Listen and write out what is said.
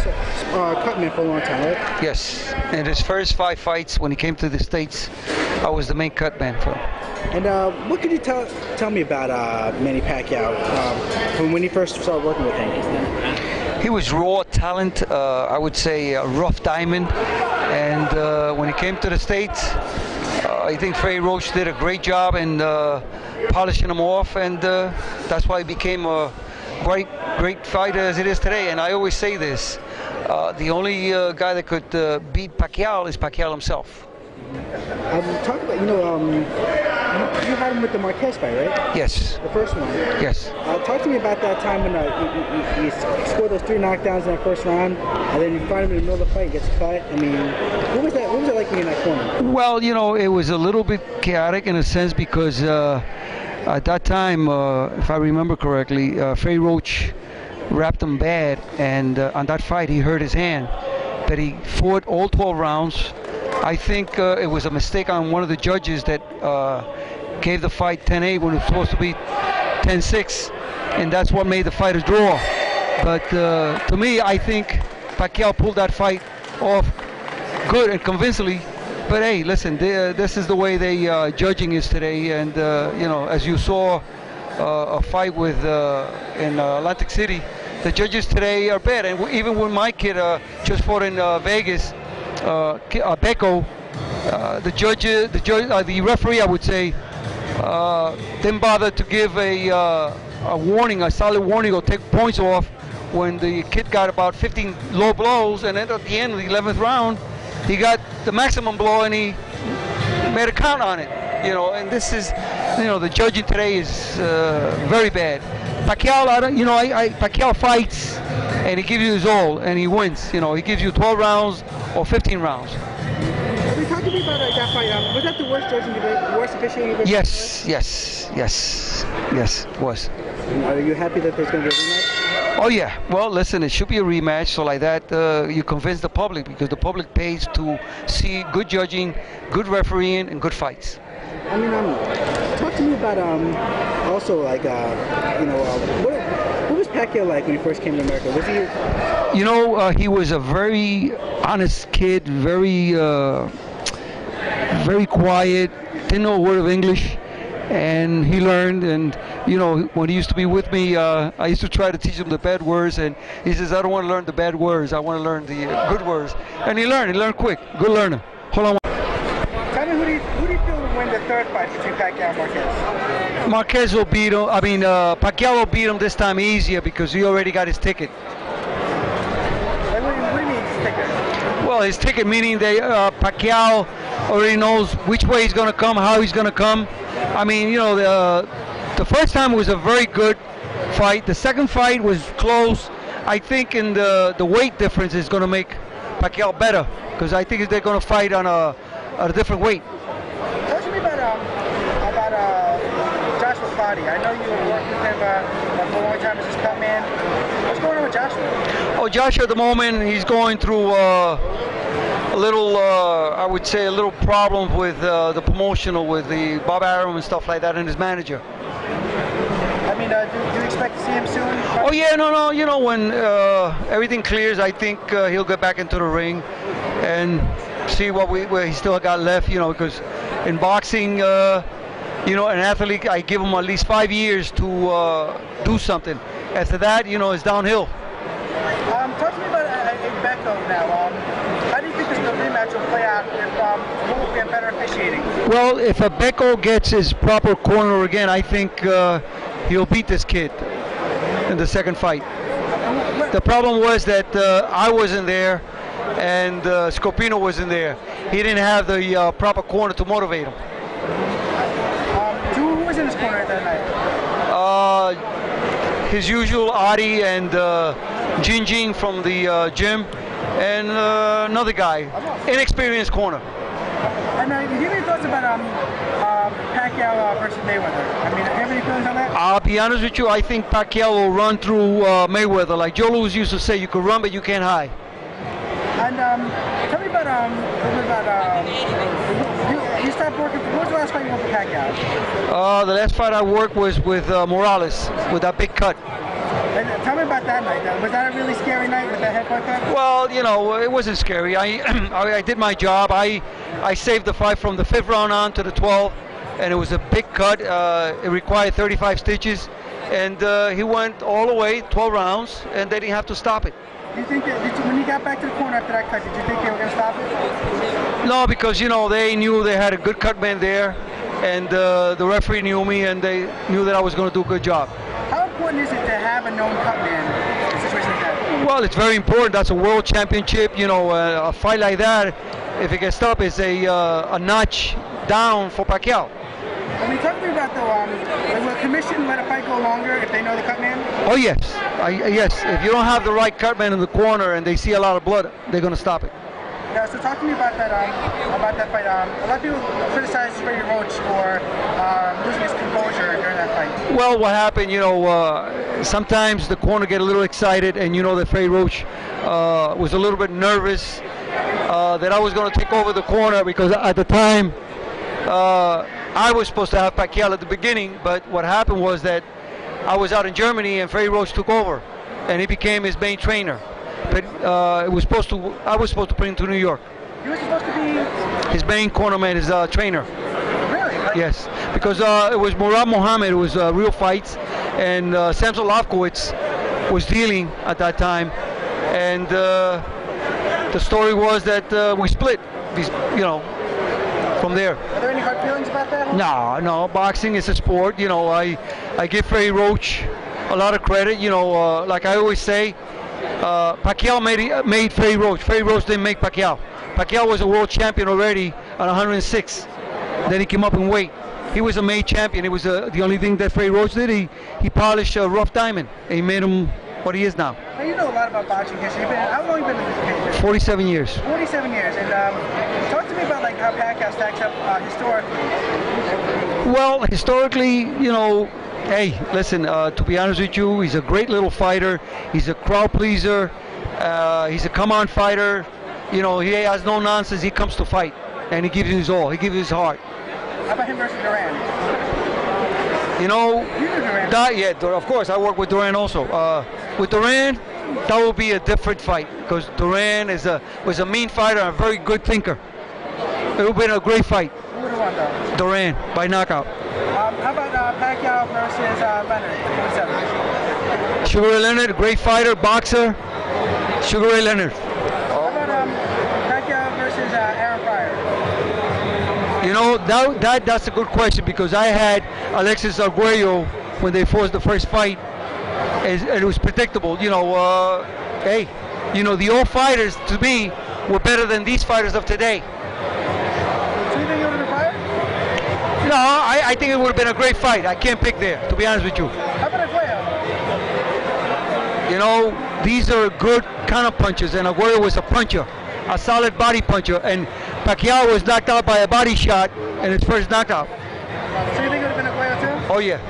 Cutman for a long time, right? Yes. In his first 5 fights, when he came to the States, I was the main Cutman for him. And what could you tell me about Manny Pacquiao from when you first started working with him? He was raw talent, I would say a rough diamond, and when he came to the States, I think Freddie Roach did a great job in polishing him off, and that's why he became a great fighter as it is today. And I always say this, the only guy that could beat Pacquiao is Pacquiao himself. Talk about, you had him with the Marquez fight, right? Yes. The first one. Yes. Talk to me about that time when you scored those 3 knockdowns in that first round, and then you find him in the middle of the fight, he gets cut. I mean, what was it like being in that corner? Well, it was a little bit chaotic in a sense because at that time, if I remember correctly, Freddie Roach wrapped him bad, and on that fight he hurt his hand. But he fought all 12 rounds. I think it was a mistake on one of the judges that gave the fight 10-8 when it was supposed to be 10-6, and that's what made the fight a draw. But to me, I think Pacquiao pulled that fight off good and convincingly. But hey, listen, this is the way they judging is today, and as you saw a fight with in Atlantic City, the judges today are bad. And even when my kid just fought in Vegas, Agbeko, the referee, I would say, didn't bother to give a warning, a solid warning, or take points off when the kid got about 15 low blows, and then at the end of the 11th round, he got the maximum blow, and he made a count on it. And this is, the judging today is very bad. Pacquiao, Pacquiao fights, and he gives you his all, and he wins. He gives you 12 rounds or 15 rounds. Can you talk to me about that fight? Was that the worst judging you've ever, worst officiating you've ever? Yes, it was. Are you happy that there's going to be a rematch? Oh yeah. Well, listen, it should be a rematch. So like that, you convince the public, because the public pays to see good judging, good refereeing, and good fights. I mean, talk to me about also like what was Pacquiao like when he first came to America? Was he? He was a very honest kid, very quiet, didn't know a word of English, and he learned. And when he used to be with me, I used to try to teach him the bad words, and he says, I don't want to learn the bad words, I want to learn the good words. And he learned quick. Good learner. Hold on. Tell me, who do you feel will win the third fight between Pacquiao and Marquez? Marquez will beat him. Pacquiao will beat him this time easier because he already got his ticket. What do you mean his ticket? Well, his ticket meaning that Pacquiao already knows which way he's going to come, how he's going to come. I mean, the first time was a very good fight. The second fight was close. I think in the weight difference is going to make Pacquiao better, because I think they're going to fight on a different weight. Talk to me about Joshua Clottey. I know you were working with him for a long time as his Cutman. What's going on with Joshua? Oh, Joshua at the moment, he's going through a little, I would say, a little problem with the promotional, with the Bob Arum and stuff like that, and his manager. I mean, do you expect to see him soon? Oh yeah, no. When everything clears, I think he'll get back into the ring and see where he still got left. Because in boxing, an athlete, I give him at least 5 years to do something. After that, it's downhill. Talk to me about Agbeko now. How do you think the rematch will play out if who will get better officiating? Well, if Agbeko gets his proper corner again, I think he'll beat this kid in the second fight. The problem was that I wasn't there and Scopino wasn't there. He didn't have the proper corner to motivate him. Who was in his corner that night? His usual Adi and Jing from the gym, and another guy, inexperienced corner. And do you have any thoughts about Pacquiao versus Mayweather? I mean, do you have any feelings on that? I'll be honest with you, I think Pacquiao will run through Mayweather. Like Joe Louis used to say, you can run but you can't hide. And tell me about you stopped working. What was the last fight you worked with Pacquiao? The last fight I worked was with Morales, with that big cut. And tell me about that night. Was that a really scary night with that headbutt cut? Well, you know, it wasn't scary. I did my job. I saved the fight from the 5th round on to the 12th, and it was a big cut. It required 35 stitches, and he went all the way, 12 rounds, and they didn't have to stop it. Do you think that when you got back to the corner after that cut, did you think they were going to stop it? No, because, you know, they knew they had a good cutman there, and the referee knew me, and they knew that I was going to do a good job. How important is it to have a known cutman in a situation like that? Well, it's very important. That's a world championship. You know, a fight like that, if it gets stopped, is a notch down for Pacquiao. I mean, talk to me about will the commission let a fight go longer if they know the cutman? Oh yes, yes. If you don't have the right cutman in the corner and they see a lot of blood, they're going to stop it. Yeah, so talk to me about that fight. A lot of people criticize Freddie Roach for losing his composure during that fight. Well, what happened, you know, sometimes the corner get a little excited, and you know that Freddie Roach was a little bit nervous that I was going to take over the corner, because at the time I was supposed to have Pacquiao at the beginning, but what happened was that I was out in Germany and Freddie Roach took over, and he became his main trainer. But I was supposed to put him to New York. You were supposed to be his main cornerman, his trainer. Really? Yes, because it was Murad Mohammed. It was real fights, and Samson Lofkowitz was dealing at that time, and the story was that we split. You know, from there. Are there any hard feelings about that? No. Boxing is a sport. You know, I give Freddie Roach a lot of credit. You know, like I always say, Pacquiao made Freddie Roach. Freddie Roach didn't make Pacquiao. Pacquiao was a world champion already at 106. Then he came up in weight. He was a made champion. It was the only thing that Freddie Roach did. He polished a rough diamond, and he made him what he is now. Well, you know a lot about boxing history. How long have you been in this business? 47 years. 47 years. And talk to me about like how Pacquiao stacks up historically. Well, historically, you know, hey, listen, to be honest with you, he's a great little fighter. He's a crowd pleaser. He's a come-on fighter. You know, he has no nonsense. He comes to fight, and he gives his all. He gives his heart. How about him versus Duran? You know, Duran. Of course, I work with Duran also. With Duran, that will be a different fight, because Duran was a mean fighter and a very good thinker. It would have been a great fight. Who would have won though? Duran, by knockout. How about Pacquiao versus Leonard? Sugar Ray Leonard, great fighter, boxer. Sugar Ray Leonard. How about Pacquiao versus Aaron Pryor? You know, that's a good question, because I had Alexis Arguello when they forced the first fight, and it was predictable. You know, hey, you know, the old fighters to me were better than these fighters of today. So you think it would have been Pryor? No, I think it would have been a great fight. I can't pick there, to be honest with you. How about Agbeko? You know, these are good counter punches, and Aguero was a puncher, a solid body puncher, and Pacquiao was knocked out by a body shot in his first knockout. So you think it would have been Agbeko too? Oh yeah.